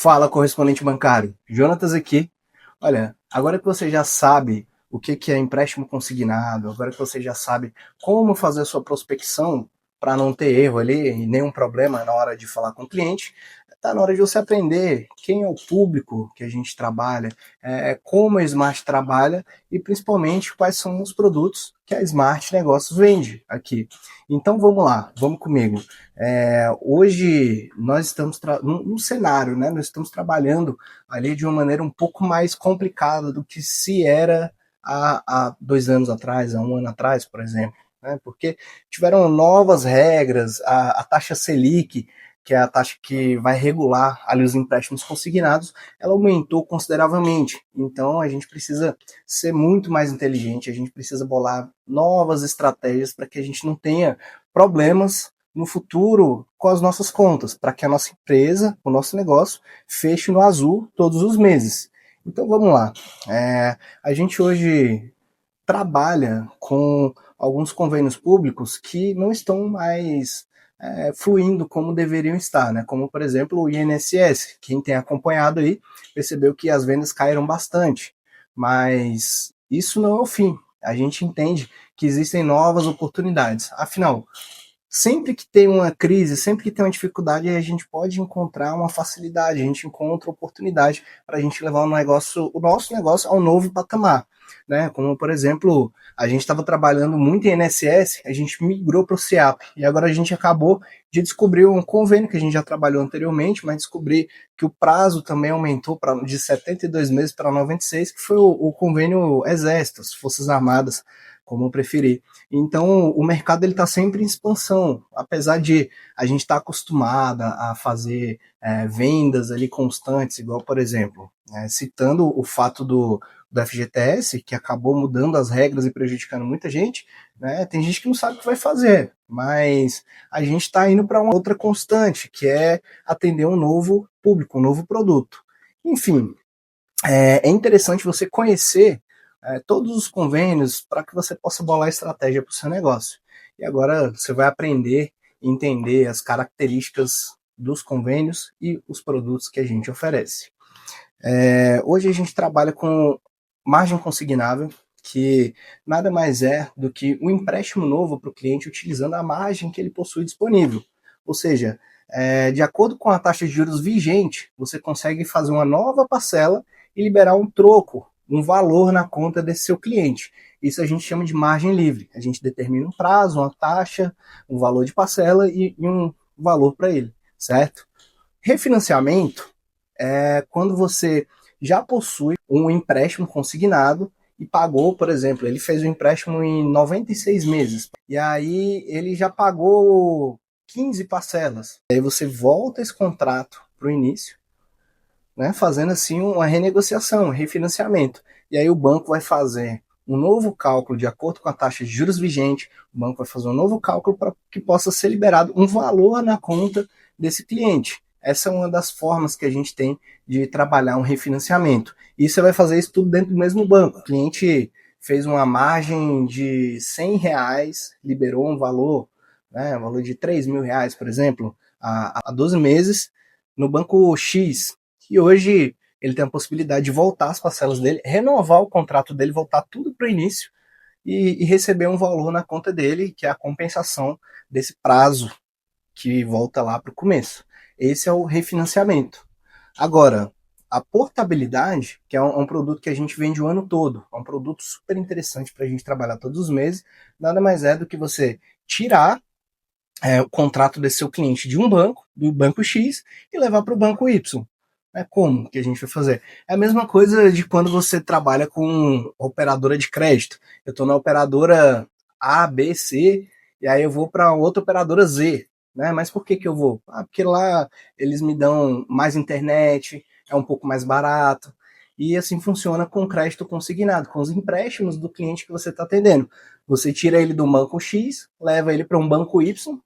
Fala, correspondente bancário. Jonatas aqui. Olha, agora que você já sabe o que é empréstimo consignado, agora que você já sabe como fazer a sua prospecção para não ter erro ali e nenhum problema na hora de falar com o cliente, está na hora de você aprender quem é o público que a gente trabalha, como a Smart trabalha e principalmente quais são os produtos que a Smart Negócios vende aqui. Então vamos lá, vamos comigo. Hoje nós estamos num cenário, né? Nós estamos trabalhando ali de uma maneira um pouco mais complicada do que se era há 2 anos atrás, há um ano atrás, por exemplo. Né? Porque tiveram novas regras, a taxa Selic, que é a taxa que vai regular ali os empréstimos consignados, ela aumentou consideravelmente. Então a gente precisa ser muito mais inteligente, a gente precisa bolar novas estratégias para que a gente não tenha problemas no futuro com as nossas contas, para que a nossa empresa, o nosso negócio, feche no azul todos os meses. Então vamos lá. A gente hoje trabalha com alguns convênios públicos que não estão mais fluindo como deveriam estar, né? Como, por exemplo, o INSS. Quem tem acompanhado aí percebeu que as vendas caíram bastante, mas isso não é o fim. A gente entende que existem novas oportunidades. Afinal, sempre que tem uma crise, sempre que tem uma dificuldade, a gente pode encontrar uma facilidade, a gente encontra oportunidade para a gente levar o nosso negócio ao novo patamar. Né? Como, por exemplo, a gente estava trabalhando muito em INSS, a gente migrou para o CIAP, e agora a gente acabou de descobrir um convênio que a gente já trabalhou anteriormente, mas descobri que o prazo também aumentou de 72 meses para 96, que foi o convênio Exército, as Forças Armadas, como preferir. Então, o mercado está sempre em expansão, apesar de a gente estar acostumada a fazer vendas ali constantes, igual, por exemplo, citando o fato do FGTS, que acabou mudando as regras e prejudicando muita gente, né? Tem gente que não sabe o que vai fazer, mas a gente está indo para uma outra constante, que é atender um novo público, um novo produto. Enfim, é interessante você conhecer todos os convênios para que você possa bolar estratégia para o seu negócio. E agora você vai aprender e entender as características dos convênios e os produtos que a gente oferece. Hoje a gente trabalha com margem consignável, que nada mais é do que um empréstimo novo para o cliente utilizando a margem que ele possui disponível. Ou seja, de acordo com a taxa de juros vigente, você consegue fazer uma nova parcela e liberar um troco, um valor na conta desse seu cliente. Isso a gente chama de margem livre. A gente determina um prazo, uma taxa, um valor de parcela e um valor para ele, certo? Refinanciamento é quando você já possui um empréstimo consignado e pagou, por exemplo, ele fez o empréstimo em 96 meses. E aí ele já pagou 15 parcelas. Aí você volta esse contrato para o início, né, fazendo assim uma renegociação, um refinanciamento. E aí o banco vai fazer um novo cálculo de acordo com a taxa de juros vigente, o banco vai fazer um novo cálculo para que possa ser liberado um valor na conta desse cliente. Essa é uma das formas que a gente tem de trabalhar um refinanciamento. E você vai fazer isso tudo dentro do mesmo banco. O cliente fez uma margem de R$ 100, liberou um valor, né, um valor de R$ 3.000, por exemplo, há 12 meses, no banco X. E hoje ele tem a possibilidade de voltar as parcelas dele, renovar o contrato dele, voltar tudo para o início e receber um valor na conta dele, que é a compensação desse prazo que volta lá para o começo. Esse é o refinanciamento. Agora, a portabilidade, que é um produto que a gente vende o ano todo, é um produto super interessante para a gente trabalhar todos os meses, nada mais é do que você tirar o contrato desse seu cliente de um banco, do banco X, e levar para o banco Y. Como que a gente vai fazer? É a mesma coisa de quando você trabalha com operadora de crédito. Eu estou na operadora A, B, C, e aí eu vou para outra operadora Z. Né? Mas por que eu vou? Porque lá eles me dão mais internet, é um pouco mais barato. E assim funciona com crédito consignado, com os empréstimos do cliente que você está atendendo. Você tira ele do banco X, leva ele para um banco Y,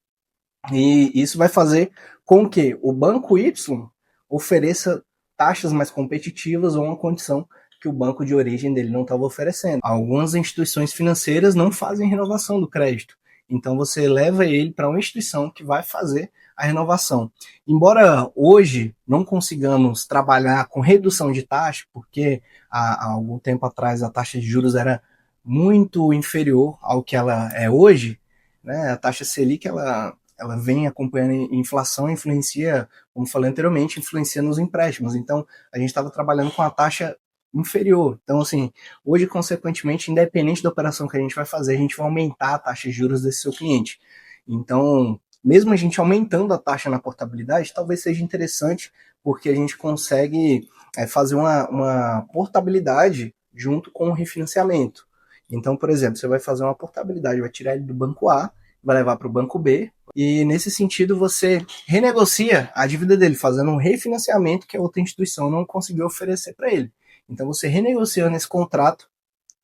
e isso vai fazer com que o banco Y ofereça taxas mais competitivas ou uma condição que o banco de origem dele não estava oferecendo. Algumas instituições financeiras não fazem renovação do crédito. Então você leva ele para uma instituição que vai fazer a renovação. Embora hoje não consigamos trabalhar com redução de taxa, porque há algum tempo atrás a taxa de juros era muito inferior ao que ela é hoje, né? A taxa Selic ela vem acompanhando a inflação, influencia, como falei anteriormente, influencia nos empréstimos. Então, a gente estava trabalhando com a taxa inferior. Então, assim, hoje, consequentemente, independente da operação que a gente vai fazer, a gente vai aumentar a taxa de juros desse seu cliente. Então, mesmo a gente aumentando a taxa na portabilidade, talvez seja interessante, porque a gente consegue fazer uma portabilidade junto com o refinanciamento. Então, por exemplo, você vai fazer uma portabilidade, vai tirar ele do banco A, vai levar para o banco B, e nesse sentido você renegocia a dívida dele, fazendo um refinanciamento que a outra instituição não conseguiu oferecer para ele. Então você renegocia nesse contrato,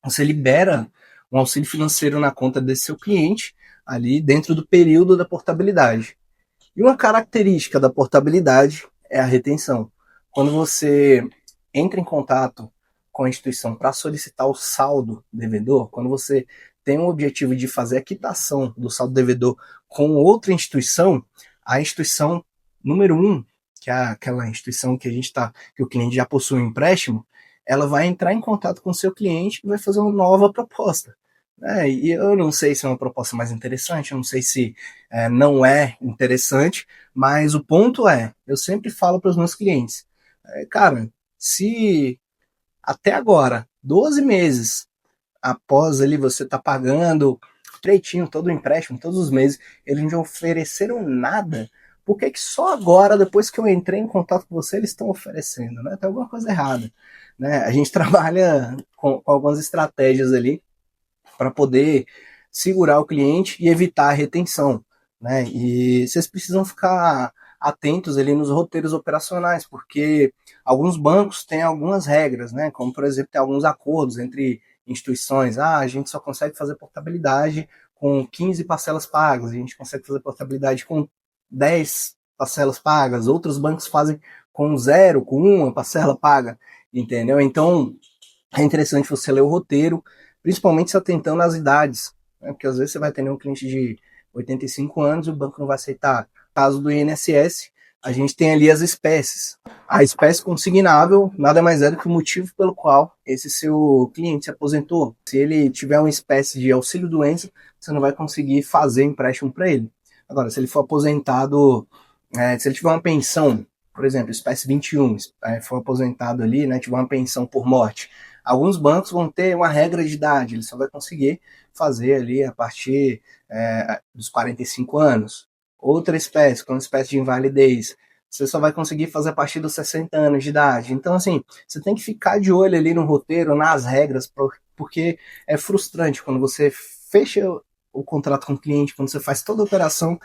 você libera um auxílio financeiro na conta desse seu cliente, ali dentro do período da portabilidade. E uma característica da portabilidade é a retenção. Quando você entra em contato com a instituição para solicitar o saldo devedor, quando você tem o objetivo de fazer a quitação do saldo devedor com outra instituição, a instituição número um, que é aquela instituição que que o cliente já possui um empréstimo, ela vai entrar em contato com o seu cliente e vai fazer uma nova proposta. E eu não sei se é uma proposta mais interessante, eu não sei se não é interessante, mas o ponto eu sempre falo para os meus clientes, cara, se até agora, 12 meses após ali você tá pagando direitinho todo o empréstimo, todos os meses, eles não ofereceram nada, por que só agora, depois que eu entrei em contato com você, eles estão oferecendo, né? Tem alguma coisa errada, né? A gente trabalha com algumas estratégias ali para poder segurar o cliente e evitar a retenção, né? E vocês precisam ficar atentos ali nos roteiros operacionais, porque alguns bancos têm algumas regras, né? Como por exemplo, tem alguns acordos entre instituições. A gente só consegue fazer portabilidade com 15 parcelas pagas, a gente consegue fazer portabilidade com 10 parcelas pagas, outros bancos fazem com zero, com uma parcela paga, entendeu? Então é interessante você ler o roteiro, principalmente se atentando às idades, né? Porque às vezes você vai ter um cliente de 85 anos e o banco não vai aceitar. Caso do INSS, a gente tem ali as espécies. A espécie consignável nada mais é do que o motivo pelo qual esse seu cliente se aposentou. Se ele tiver uma espécie de auxílio-doença, você não vai conseguir fazer empréstimo para ele. Agora, se ele for aposentado, se ele tiver uma pensão, por exemplo, espécie 21, for aposentado ali, né, tiver uma pensão por morte, alguns bancos vão ter uma regra de idade, ele só vai conseguir fazer ali a partir dos 45 anos. Outra espécie, como espécie de invalidez, você só vai conseguir fazer a partir dos 60 anos de idade. Então, assim, você tem que ficar de olho ali no roteiro, nas regras, porque é frustrante quando você fecha o contrato com o cliente, quando você faz toda a operação,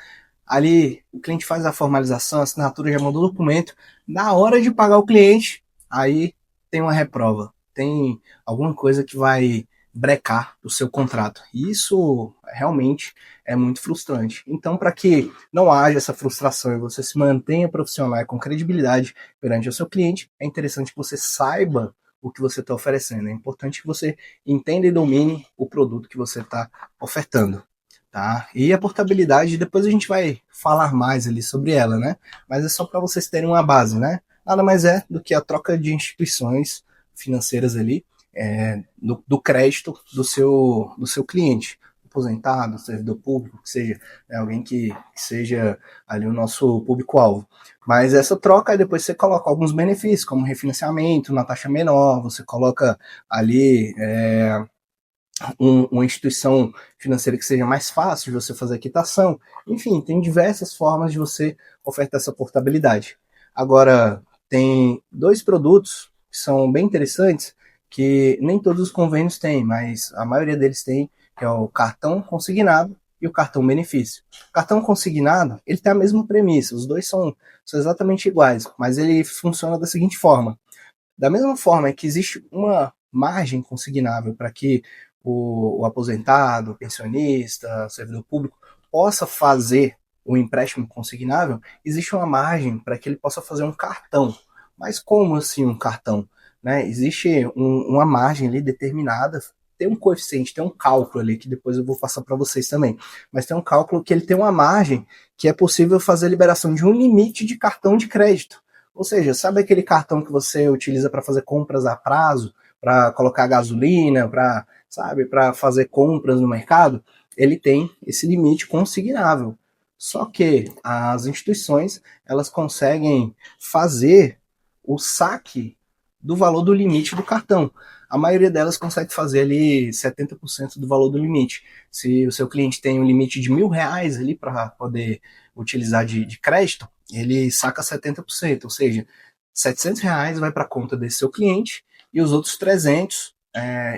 ali o cliente faz a formalização, a assinatura, já mandou o documento, na hora de pagar o cliente, aí tem uma reprova, tem alguma coisa que vai brecar o seu contrato. E isso realmente é muito frustrante. Então, para que não haja essa frustração e você se mantenha profissional e com credibilidade perante o seu cliente, é interessante que você saiba o que você está oferecendo. É importante que você entenda e domine o produto que você está ofertando. Tá? E a portabilidade, depois a gente vai falar mais ali sobre ela, né? Mas é só para vocês terem uma base, né? Nada mais é do que a troca de instituições financeiras ali, do crédito do seu cliente, aposentado, servidor público, que seja alguém que seja ali o nosso público-alvo. Mas essa troca, depois você coloca alguns benefícios, como refinanciamento na taxa menor, você coloca ali uma instituição financeira que seja mais fácil de você fazer a quitação. Enfim, tem diversas formas de você ofertar essa portabilidade. Agora, tem dois produtos que são bem interessantes, que nem todos os convênios têm, mas a maioria deles tem, que é o cartão consignado e o cartão benefício. O cartão consignado, ele tem a mesma premissa, os dois são exatamente iguais, mas ele funciona da seguinte forma. Da mesma forma que existe uma margem consignável para que o aposentado, o pensionista, o servidor público possa fazer o empréstimo consignável, existe uma margem para que ele possa fazer um cartão. Mas como assim um cartão? Né? Existe uma margem ali determinada, tem um coeficiente, tem um cálculo ali, que depois eu vou passar para vocês também, mas tem um cálculo que ele tem uma margem que é possível fazer a liberação de um limite de cartão de crédito. Ou seja, sabe aquele cartão que você utiliza para fazer compras a prazo, para colocar gasolina, para fazer compras no mercado? Ele tem esse limite consignável. Só que as instituições, elas conseguem fazer o saque do valor do limite do cartão. A maioria delas consegue fazer ali 70% do valor do limite. Se o seu cliente tem um limite de R$ 1.000 ali para poder utilizar de crédito, ele saca 70%, ou seja, R$ 700 vai para a conta desse seu cliente e os outros 300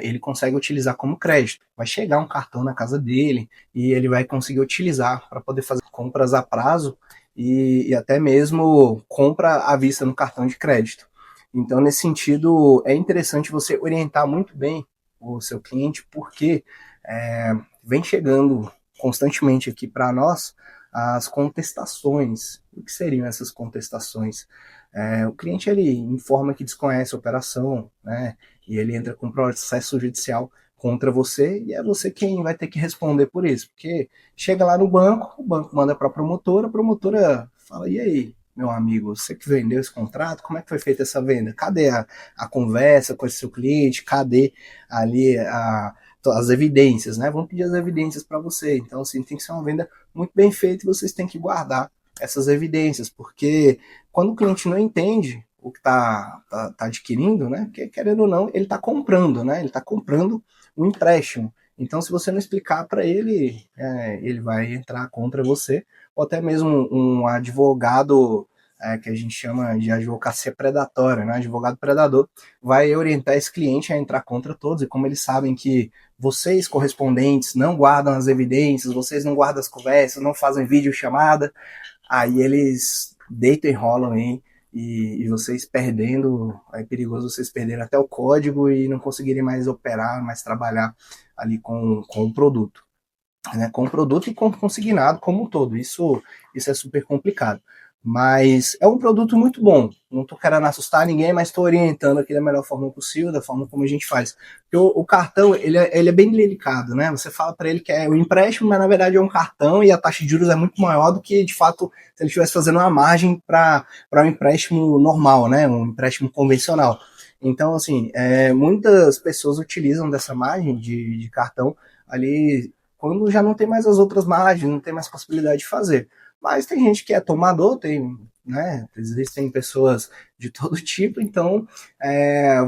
ele consegue utilizar como crédito. Vai chegar um cartão na casa dele e ele vai conseguir utilizar para poder fazer compras a prazo e até mesmo compra à vista no cartão de crédito. Então, nesse sentido, é interessante você orientar muito bem o seu cliente, porque vem chegando constantemente aqui para nós as contestações. O que seriam essas contestações? O cliente ele informa que desconhece a operação, né? E ele entra com processo judicial contra você e é você quem vai ter que responder por isso, porque chega lá no banco, o banco manda para a promotora fala, e aí, meu amigo, você que vendeu esse contrato, como é que foi feita essa venda? Cadê a conversa com esse seu cliente? Cadê ali as evidências, né? Vão pedir as evidências para você. Então, assim, tem que ser uma venda muito bem feita e vocês têm que guardar essas evidências, porque quando o cliente não entende o que está adquirindo, né? Porque, querendo ou não, ele está comprando, né? Ele está comprando um empréstimo. Então, se você não explicar para ele, ele vai entrar contra você, ou até mesmo um advogado que a gente chama de advocacia predatória, né? Advogado predador vai orientar esse cliente a entrar contra todos, e como eles sabem que vocês, correspondentes, não guardam as evidências, vocês não guardam as conversas, não fazem videochamada, aí eles deitam e rolam, hein? E vocês perdendo, é perigoso vocês perderem até o código e não conseguirem mais operar, mais trabalhar ali com o produto. Né, com o produto e com o consignado como um todo. Isso é super complicado. Mas é um produto muito bom. Não estou querendo assustar ninguém, mas estou orientando aqui da melhor forma possível, da forma como a gente faz. Porque o cartão, ele é bem delicado, né? Você fala para ele que é um empréstimo, mas na verdade é um cartão e a taxa de juros é muito maior do que, de fato, se ele estivesse fazendo uma margem para um empréstimo normal, né? Um empréstimo convencional. Então, assim, muitas pessoas utilizam dessa margem de cartão ali quando já não tem mais as outras margens, não tem mais possibilidade de fazer. Mas tem gente que é tomador, né? Existem pessoas de todo tipo, então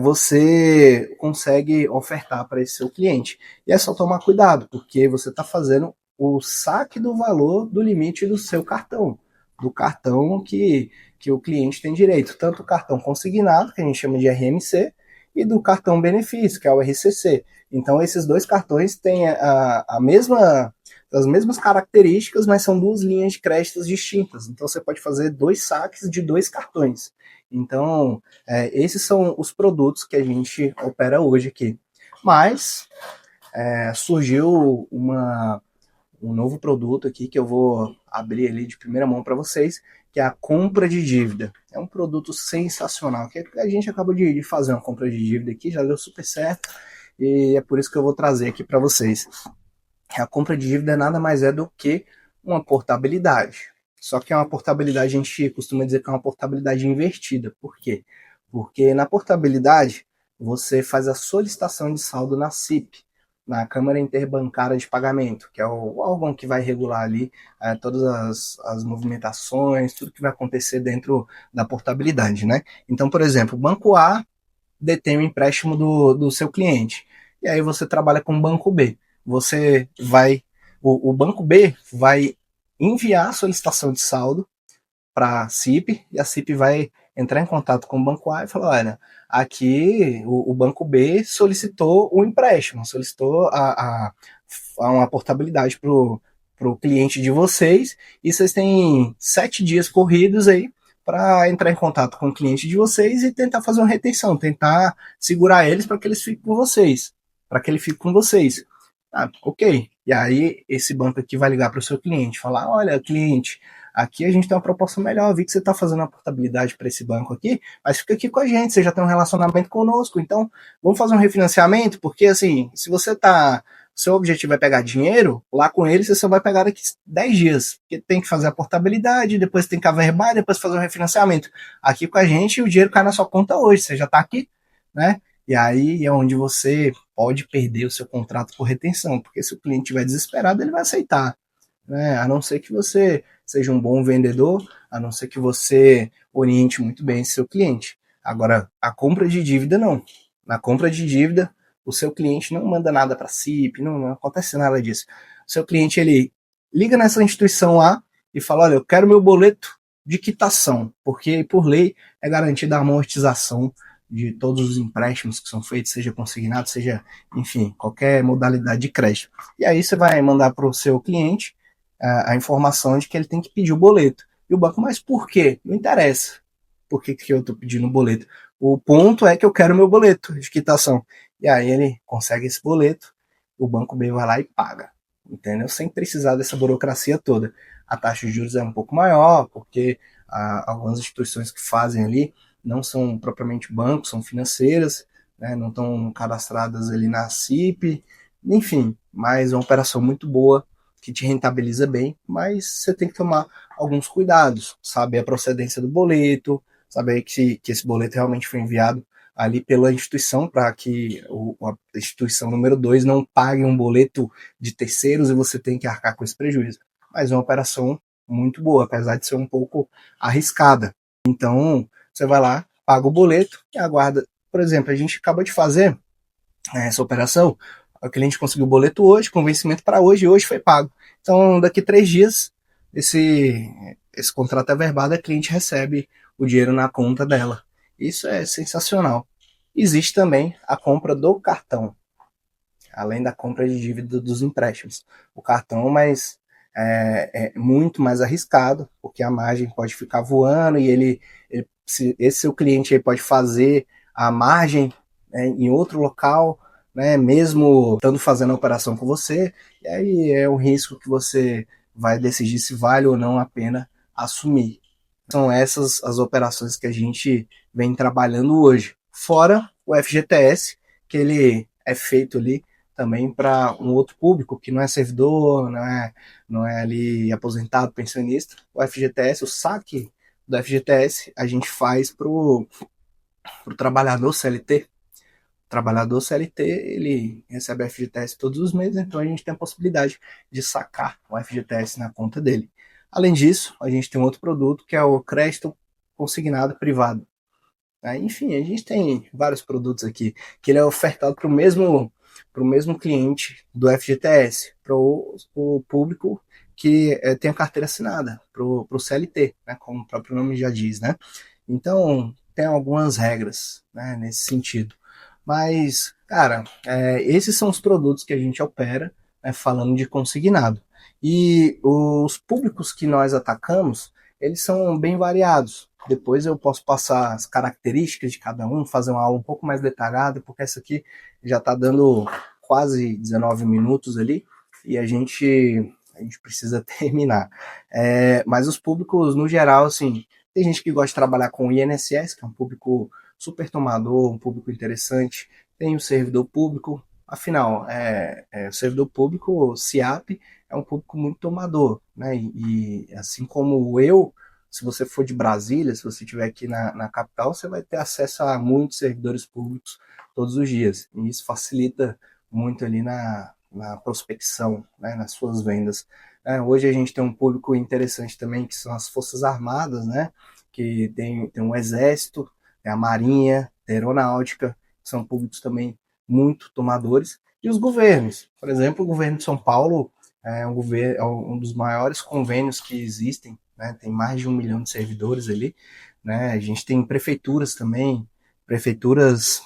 você consegue ofertar para esse seu cliente. E é só tomar cuidado, porque você está fazendo o saque do valor do limite do seu cartão, do cartão que o cliente tem direito, tanto o cartão consignado, que a gente chama de RMC, e do cartão benefício, que é o RCC. Então, esses dois cartões têm as mesmas características, mas são duas linhas de créditos distintas. Então, você pode fazer dois saques de dois cartões. Então, esses são os produtos que a gente opera hoje aqui. Mas, surgiu um novo produto aqui que eu vou abrir ali de primeira mão para vocês, que é a compra de dívida. É um produto sensacional, que a gente acabou de fazer uma compra de dívida aqui, já deu super certo, e é por isso que eu vou trazer aqui para vocês. A compra de dívida nada mais é do que uma portabilidade. Só que é uma portabilidade, a gente costuma dizer que é uma portabilidade invertida. Por quê? Porque na portabilidade, você faz a solicitação de saldo na CIP, na Câmara Interbancária de Pagamento, que é o órgão que vai regular ali todas as movimentações, tudo que vai acontecer dentro da portabilidade, né? Então, por exemplo, o Banco A detém o empréstimo do seu cliente, e aí você trabalha com o Banco B. O Banco B vai enviar a solicitação de saldo para a CIP, e a CIP vai entrar em contato com o Banco A e falar, olha, aqui o Banco B solicitou um empréstimo, solicitou uma portabilidade para o cliente de vocês, e vocês têm 7 dias corridos aí para entrar em contato com o cliente de vocês e tentar fazer uma retenção, tentar segurar eles para que eles fiquem com vocês, para que ele fique com vocês. Ok. E aí esse banco aqui vai ligar para o seu cliente, falar, olha, cliente, aqui a gente tem uma proposta melhor, eu vi que você está fazendo a portabilidade para esse banco aqui, mas fica aqui com a gente, você já tem um relacionamento conosco, então vamos fazer um refinanciamento, porque assim, se você tá, seu objetivo é pegar dinheiro, lá com ele você só vai pegar daqui 10 dias, porque tem que fazer a portabilidade, depois tem que averbar, depois fazer um refinanciamento. Aqui com a gente o dinheiro cai na sua conta hoje, você já está aqui, né? E aí é onde você pode perder o seu contrato por retenção, porque se o cliente estiver desesperado, ele vai aceitar, né? A não ser que você seja um bom vendedor, a não ser que você oriente muito bem seu cliente. Agora, a compra de dívida não. Na compra de dívida, o seu cliente não manda nada para a CIP, não acontece nada disso. O seu cliente, ele liga nessa instituição lá e fala, olha, eu quero meu boleto de quitação, porque por lei é garantida a amortização de todos os empréstimos que são feitos, seja consignado, seja, enfim, qualquer modalidade de crédito. E aí você vai mandar para o seu cliente a informação de que ele tem que pedir o boleto. E o banco, mas por quê? Não interessa por que eu estou pedindo o boleto. O ponto é que eu quero meu boleto de quitação. E aí ele consegue esse boleto, o banco bem vai lá e paga, entendeu? Sem precisar dessa burocracia toda. A taxa de juros é um pouco maior, porque algumas instituições que fazem ali não são propriamente bancos, são financeiras, né, não estão cadastradas ali na CIP, enfim, mas é uma operação muito boa, que te rentabiliza bem, mas você tem que tomar alguns cuidados, saber a procedência do boleto, saber que esse boleto realmente foi enviado ali pela instituição, para que a instituição número 2 não pague um boleto de terceiros e você tem que arcar com esse prejuízo. Mas é uma operação muito boa, apesar de ser um pouco arriscada. Então, você vai lá, paga o boleto e aguarda. Por exemplo, a gente acabou de fazer essa operação, o cliente conseguiu o boleto hoje, com vencimento para hoje, e hoje foi pago. Então, daqui 3 dias, esse contrato é verbado, a cliente recebe o dinheiro na conta dela. Isso é sensacional. Existe também a compra do cartão, além da compra de dívida dos empréstimos. O cartão, mas é muito mais arriscado, porque a margem pode ficar voando e se esse seu cliente aí pode fazer a margem, né, em outro local, né, mesmo estando fazendo a operação com você, e aí é um risco que você vai decidir se vale ou não a pena assumir. São essas as operações que a gente vem trabalhando hoje. Fora o FGTS, que ele é feito ali também para um outro público, que não é servidor, não é ali aposentado, pensionista. O FGTS, o saque do FGTS, a gente faz para o trabalhador CLT. O trabalhador CLT, ele recebe FGTS todos os meses, então a gente tem a possibilidade de sacar o FGTS na conta dele. Além disso, a gente tem um outro produto que é o crédito consignado privado. Enfim, a gente tem vários produtos aqui que ele é ofertado para o mesmo cliente do FGTS, para o público que tem a carteira assinada, para o CLT, né, como o próprio nome já diz, né? Então, tem algumas regras, né, nesse sentido. Mas, cara, esses são os produtos que a gente opera, né, falando de consignado. E os públicos que nós atacamos, eles são bem variados. Depois eu posso passar as características de cada um, fazer uma aula um pouco mais detalhada, porque essa aqui já está dando quase 19 minutos ali e a gente precisa terminar. Mas os públicos, no geral, assim, tem gente que gosta de trabalhar com o INSS, que é um público super tomador, um público interessante. Tem o servidor público, afinal, o servidor público, o SIAP, é um público muito tomador, né? E assim como eu, se você for de Brasília, se você estiver aqui na capital, você vai ter acesso a muitos servidores públicos todos os dias. E isso facilita muito ali na prospecção, né, nas suas vendas. Hoje a gente tem um público interessante também, que são as Forças Armadas, né, que tem um Exército, tem a Marinha, tem a Aeronáutica, que são públicos também muito tomadores. E os governos, por exemplo, o governo de São Paulo é um dos maiores convênios que existem, né? Tem mais de 1 milhão de servidores ali, né? A gente tem prefeituras também, prefeituras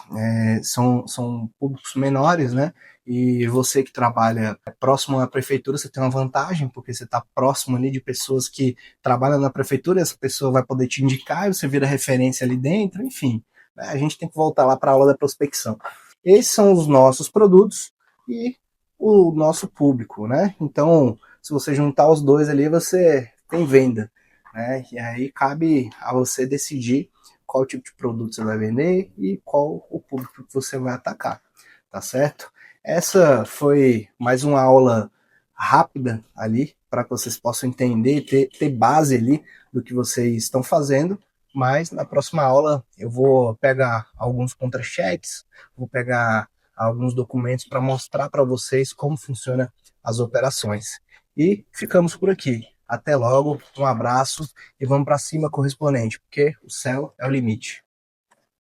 são públicos menores, né? E você que trabalha próximo à prefeitura, você tem uma vantagem, porque você está próximo ali de pessoas que trabalham na prefeitura, essa pessoa vai poder te indicar e você vira referência ali dentro, enfim. Né? A gente tem que voltar lá para a aula da prospecção. Esses são os nossos produtos e o nosso público, né? Então, se você juntar os dois ali, você tem venda. né? E aí cabe a você decidir qual tipo de produto você vai vender e qual o público que você vai atacar, tá certo? Essa foi mais uma aula rápida ali para que vocês possam entender, ter base ali do que vocês estão fazendo, mas na próxima aula eu vou pegar alguns contra-cheques, vou pegar alguns documentos para mostrar para vocês como funciona as operações. E ficamos por aqui. Até logo, um abraço e vamos para cima, correspondente, porque o céu é o limite.